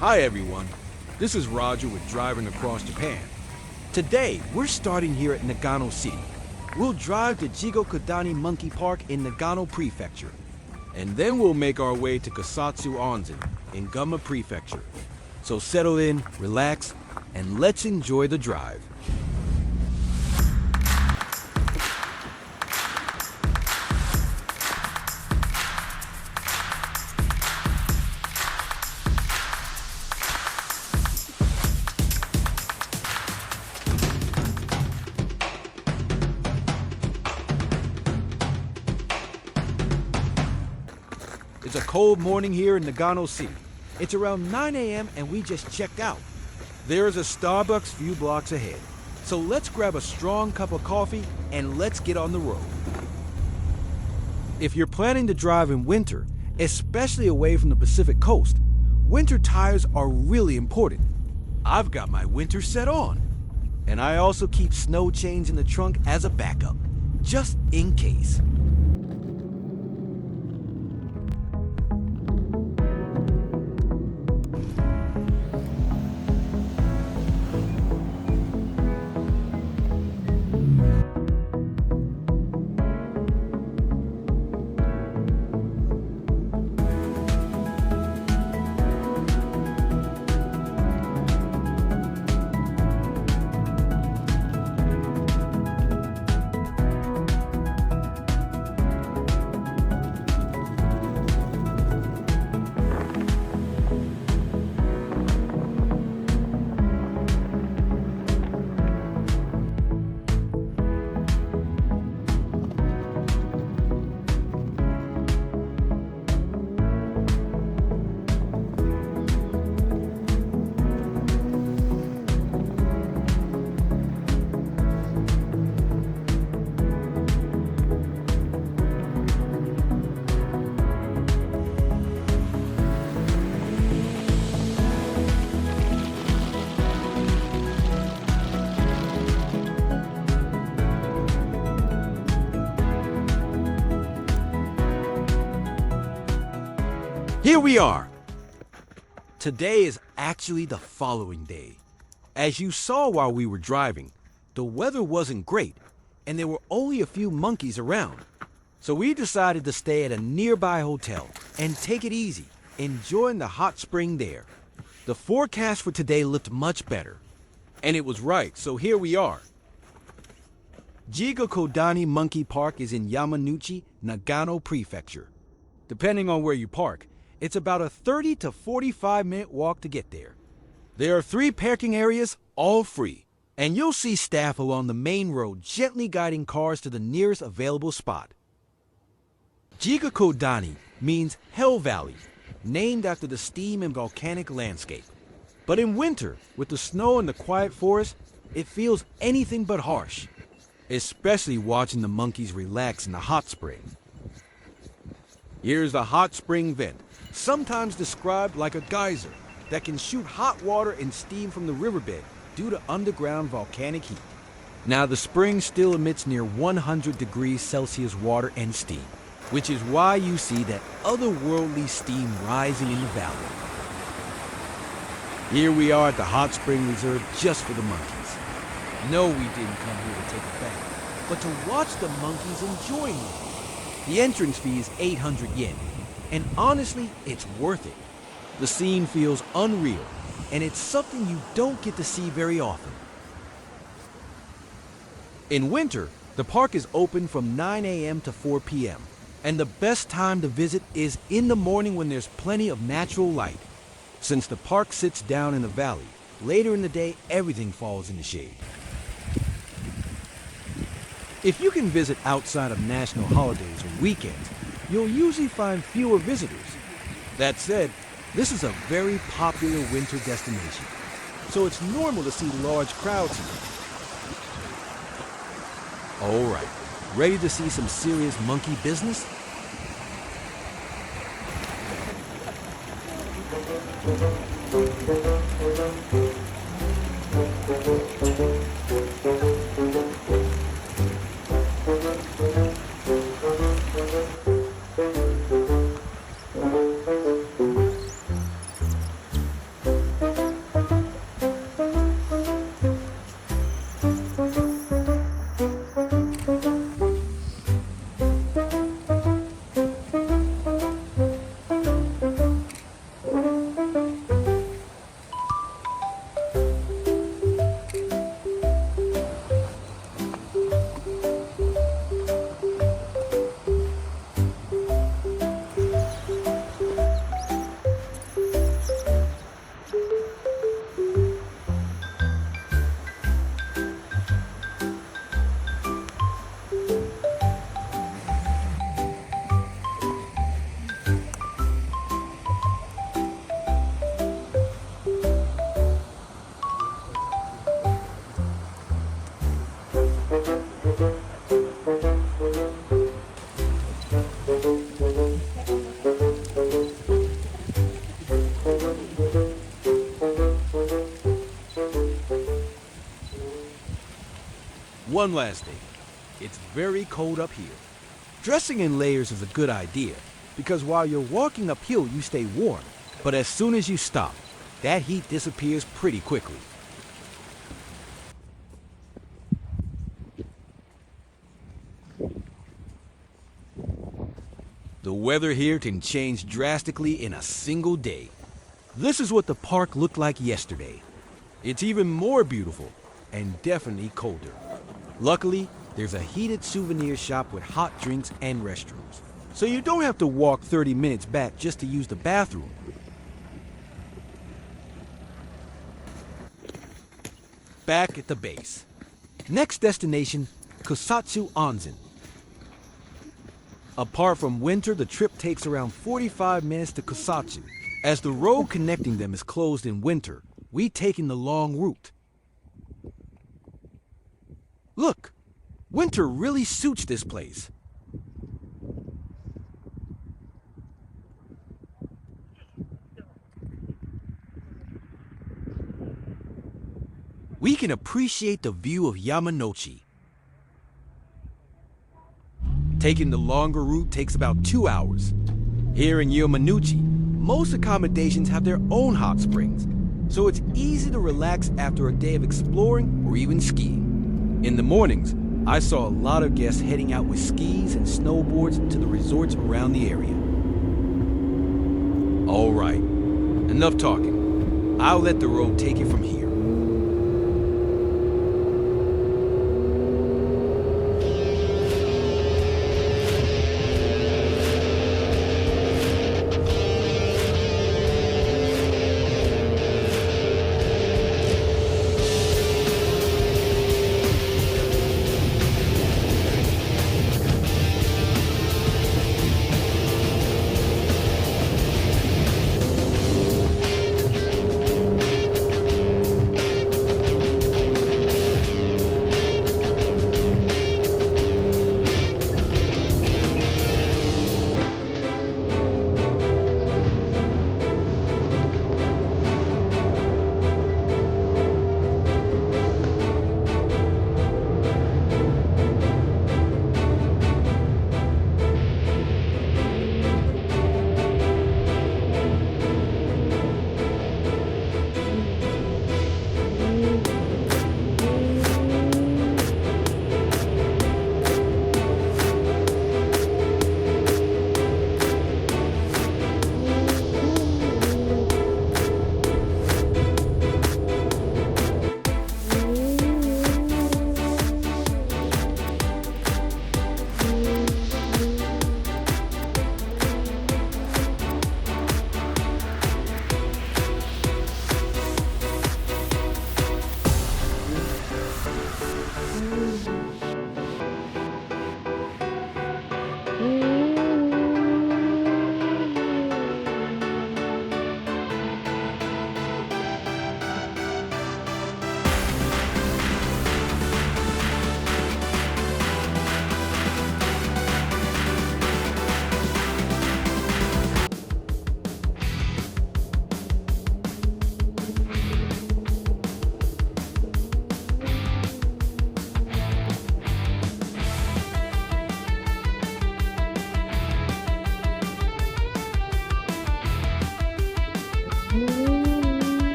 Hi everyone, this is Roger with Driving Across Japan. Today, we're starting here at Nagano City. We'll drive to Jigokudani Monkey Park in Nagano Prefecture. And then we'll make our way to Kusatsu Onsen in Gunma Prefecture. So settle in, relax, and let's enjoy the drive. It's a cold morning here in Nagano City. It's around 9 a.m. and we just checked out. There's a Starbucks few blocks ahead. So let's grab a strong cup of coffee and let's get on the road. If you're planning to drive in winter, especially away from the Pacific coast, winter tires are really important. I've got my winter set on. And I also keep snow chains in the trunk as a backup, just in case. Here we are! Today is actually the following day. As you saw while we were driving, the weather wasn't great and there were only a few monkeys around. So we decided to stay at a nearby hotel and take it easy, enjoying the hot spring there. The forecast for today looked much better. And it was right, so here we are. Jigokudani Monkey Park is in Yamanouchi, Nagano Prefecture. Depending on where you park, it's about a 30 to 45-minute walk to get there. There are 3 parking areas, all free, and you'll see staff along the main road gently guiding cars to the nearest available spot. Jigokudani means Hell Valley, named after the steam and volcanic landscape. But in winter, with the snow and the quiet forest, it feels anything but harsh, especially watching the monkeys relax in the hot spring. Here's the hot spring vent, sometimes described like a geyser that can shoot hot water and steam from the riverbed due to underground volcanic heat. Now the spring still emits near 100 degrees Celsius water and steam, which is why you see that otherworldly steam rising in the valley. Here we are at the hot spring reserve just for the monkeys. No, we didn't come here to take a bath, but to watch the monkeys enjoying it. The entrance fee is 800 yen. And honestly, it's worth it. The scene feels unreal, and it's something you don't get to see very often. In winter, the park is open from 9 a.m. to 4 p.m., and the best time to visit is in the morning when there's plenty of natural light. Since the park sits down in the valley, later in the day, everything falls in the shade. If you can visit outside of national holidays or weekends, you'll usually find fewer visitors. That said, this is a very popular winter destination, so it's normal to see large crowds here. All right, ready to see some serious monkey business? One last thing. It's very cold up here. Dressing in layers is a good idea because while you're walking uphill, you stay warm. But as soon as you stop, that heat disappears pretty quickly. The weather here can change drastically in a single day. This is what the park looked like yesterday. It's even more beautiful and definitely colder. Luckily, there's a heated souvenir shop with hot drinks and restrooms, so you don't have to walk 30 minutes back just to use the bathroom. Back at the base. Next destination, Kusatsu Onsen. Apart from winter, the trip takes around 45 minutes to Kusatsu. As the road connecting them is closed in winter, we've taken the long route. Look, winter really suits this place. We can appreciate the view of Yamanouchi. Taking the longer route takes about 2 hours. Here in Yamanouchi, most accommodations have their own hot springs, so it's easy to relax after a day of exploring or even skiing. In the mornings, I saw a lot of guests heading out with skis and snowboards to the resorts around the area. All right, enough talking. I'll let the road take it from here.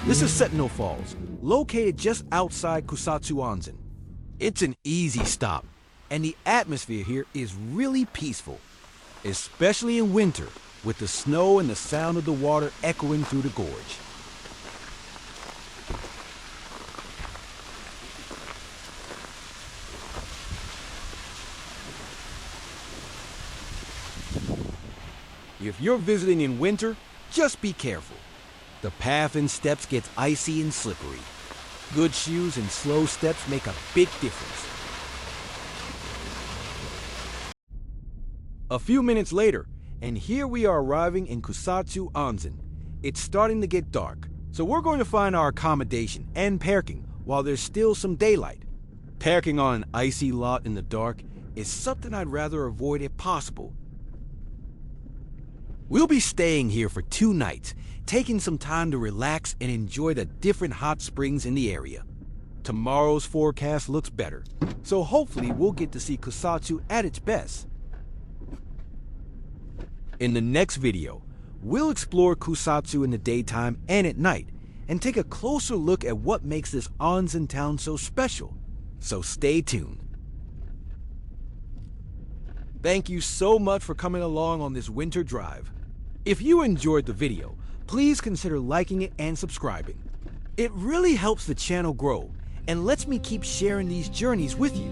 This is Sentinel Falls, located just outside Kusatsu Onsen. It's an easy stop, and the atmosphere here is really peaceful, especially in winter, with the snow and the sound of the water echoing through the gorge. If you're visiting in winter, just be careful. The path and steps gets icy and slippery. Good shoes and slow steps make a big difference. A few minutes later, and here we are arriving in Kusatsu Onsen. It's starting to get dark, so we're going to find our accommodation and parking while there's still some daylight. Parking on an icy lot in the dark is something I'd rather avoid if possible. We'll be staying here for 2 nights, taking some time to relax and enjoy the different hot springs in the area. Tomorrow's forecast looks better, so hopefully we'll get to see Kusatsu at its best. In the next video, we'll explore Kusatsu in the daytime and at night, and take a closer look at what makes this onsen town so special. So stay tuned. Thank you so much for coming along on this winter drive. If you enjoyed the video, please consider liking it and subscribing. It really helps the channel grow and lets me keep sharing these journeys with you.